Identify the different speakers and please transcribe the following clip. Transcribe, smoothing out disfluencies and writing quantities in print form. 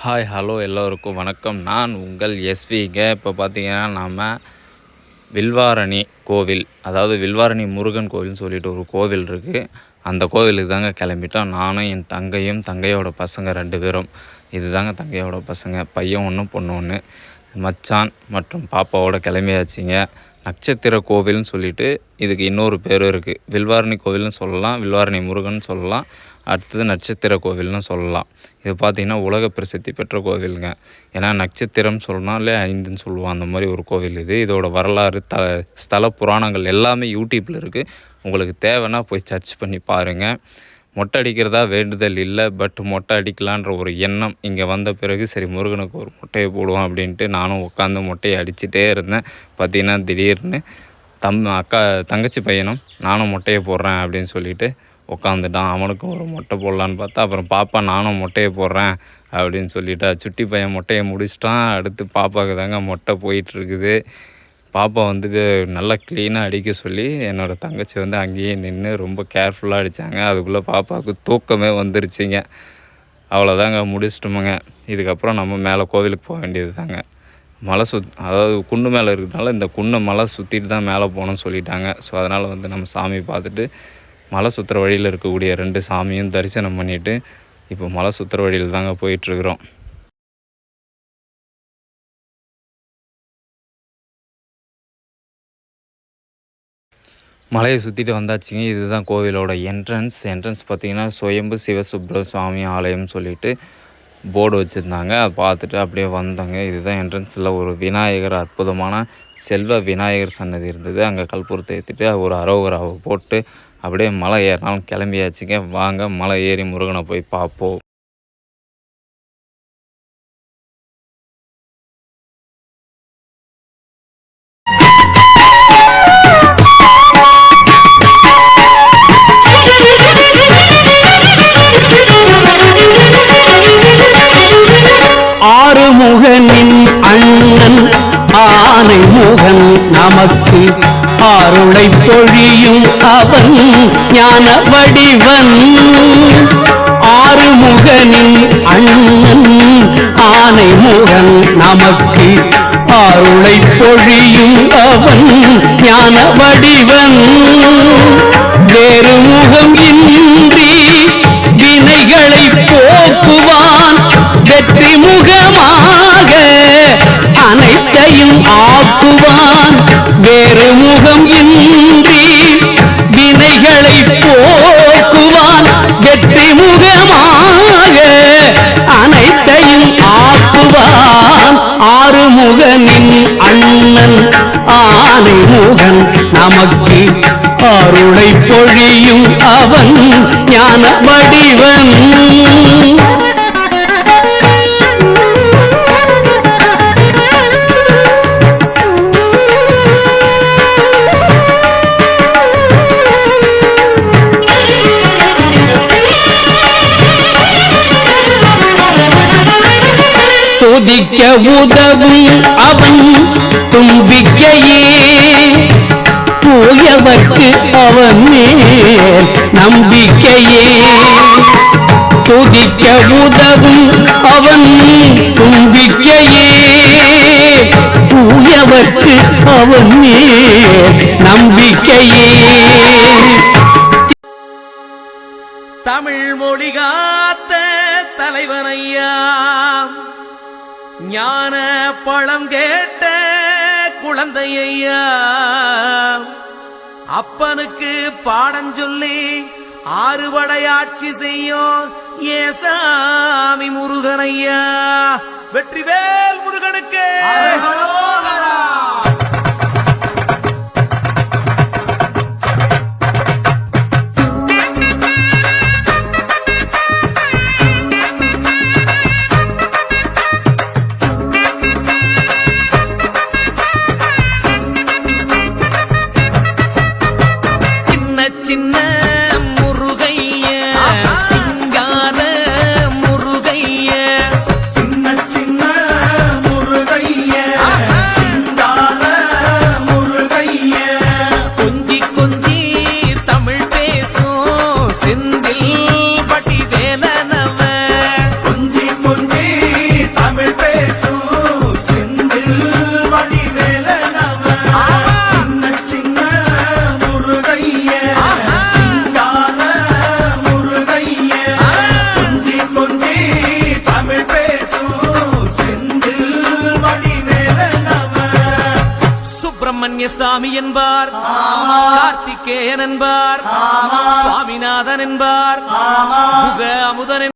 Speaker 1: Hello எல்லோருக்கும் வணக்கம். நான் உங்கள் எஸ்விங்க. இப்போ பார்த்தீங்கன்னா நாம் வில்வாரணி கோவில், அதாவது வில்வாரணி முருகன் கோவில்னு சொல்லிட்டு ஒரு கோவில் இருக்குது. அந்த கோவிலுக்கு தாங்க கிளம்பிட்டோம். நானும் என் தங்கையும் தங்கையோட பசங்க 2 பேரும். இது தாங்க தங்கையோட பசங்க, பையன் 1 பொண்ணு 1. மச்சான் மற்றும் பாப்பாவோட கிளம்பியாச்சுங்க. நட்சத்திர கோவில்னு சொல்லிட்டு இதுக்கு இன்னொரு பேரும் இருக்குது. வில்வாரணி கோவில்னு சொல்லலாம், வில்வாரணி முருகன் சொல்லலாம், அடுத்தது நட்சத்திர கோவில்னு சொல்லலாம். இது பார்த்திங்கன்னா உலக பிரசித்தி பெற்ற கோவிலுங்க. ஏன்னா நட்சத்திரம் சொல்லணும் இல்லை 5ன்னு சொல்லுவோம், அந்த மாதிரி ஒரு கோவில் இது. இதோட வரலாறு ஸ்தல புராணங்கள் எல்லாமே யூடியூப்பில் இருக்குது. உங்களுக்கு தேவைன்னா போய் சர்ச் பண்ணி பாருங்கள். மொட்டை அடிக்கிறதா வேண்டுதல் இல்லை, பட் மொட்டை அடிக்கலான்ற ஒரு எண்ணம் இங்கே வந்த பிறகு சரி முருகனுக்கு ஒரு மொட்டையை போடுவோம் அப்படின்ட்டு நானும் உட்காந்து மொட்டையை அடிச்சுட்டே இருந்தேன். பார்த்திங்கன்னா திடீர்னு தங்கச்சி பையனும் நானும் மொட்டையை போடுறேன் அப்படின்னு சொல்லிட்டு உட்காந்துட்டான். அவனுக்கும் ஒரு மொட்டை போடலான்னு பார்த்தா அப்புறம் பாப்பா நானும் மொட்டையை போடுறேன் அப்படின்னு சொல்லிட்டா. சுட்டி பையன் மொட்டையை முடிச்சிட்டான். அடுத்து பாப்பாவுக்கு தாங்க மொட்டை போயிட்டுருக்குது. பாப்பா நல்லா க்ளீனாக அடிக்க சொல்லி என்னோடய தங்கச்சி அங்கேயே நின்று ரொம்ப கேர்ஃபுல்லாக அடித்தாங்க. அதுக்குள்ளே பாப்பாவுக்கு தூக்கமே வந்துருச்சுங்க. அவ்வளோதாங்க, முடிச்சிட்டோமுங்க. இதுக்கப்புறம் நம்ம மேலே கோவிலுக்கு போக வேண்டியது தாங்க. மலை அதாவது குண்டு மேலே இருக்கிறதுனால இந்த குண்டை மலை சுற்றிட்டு தான் மேலே போகணும்னு சொல்லிட்டாங்க. ஸோ அதனால் நம்ம சாமி பார்த்துட்டு மலை சுற்றுற வழியில் இருக்கக்கூடிய 2 சாமியும் தரிசனம் பண்ணிவிட்டு இப்போ மலை சுற்றுற வழியில் தாங்க போயிட்டுருக்குறோம். மலையை சுற்றிட்டு வந்தாச்சுங்க. இதுதான் கோவிலோட என்ட்ரன்ஸ் பார்த்திங்கன்னா சுயம்பு சிவசுப்ர சுவாமி ஆலயம்னு சொல்லிட்டு போர்டு வச்சுருந்தாங்க. அதை பார்த்துட்டு அப்படியே வந்தாங்க. இதுதான் என்ட்ரன்ஸில் ஒரு விநாயகர், அற்புதமான செல்வ விநாயகர் சன்னதி இருந்தது. அங்கே கற்பூரத்தை ஏற்றிட்டு ஒரு அரோகராவை போட்டு அப்படியே மலை ஏறினாலும் கிளம்பியாச்சுங்க. வாங்க மலை ஏறி முருகனை போய் பார்ப்போம்.
Speaker 2: ஆறுமுகனின் அண்ணன் ஆனை முகன் நமக்கு ஆருளை பொழியும் அவன் ஞான வடிவன். ஆறுமுகனின் அண்ணன் ஆனை முகன் நமக்கு ஆருளை பொழியும் அவன் ஞான வடிவன். வேறு முகம் இன்றி வினைகளை போக்குவான், வெற்றி முகமாக அனைத்தையும் ஆக்குவான். வேறு முகம் இன்றி வினைகளை போக்குவான், வெற்றி முகமாக அனைத்தையும் ஆக்குவான். ஆறுமுகனின் அண்ணன் ஆனை முகன் நமக்கு அருளை பொழியும் அவன் ஞான வடிவன். துதிக்க உதவும் அவன் தும்பிக்கையே, தூயவர்க்கு அவன் மேல் நம்பிக்கையே. துதிக்க உதவும் அவன் தும்பிக்கையே, தூயவர்க்கு அவன் மேல் நம்பிக்கையே.
Speaker 3: தமிழ் மொழி காத்த தலைவனையா, ஞான பழம் கேட்ட குழந்தையா, அப்பனுக்கு பாடம் சொல்லி 6 படையாட்சி செய்யும் ஏசாமி முருகனையா. வெற்றிவேல் முருகனுக்கு. சின்ன முருகைய, சிங்கார முருகைய, சின்ன முருகைய, சுப்பிரமணிய சாமி என்பார், கார்த்திகேயன் என்பார், சுவாமிநாதன் என்பார், முக அமுதன்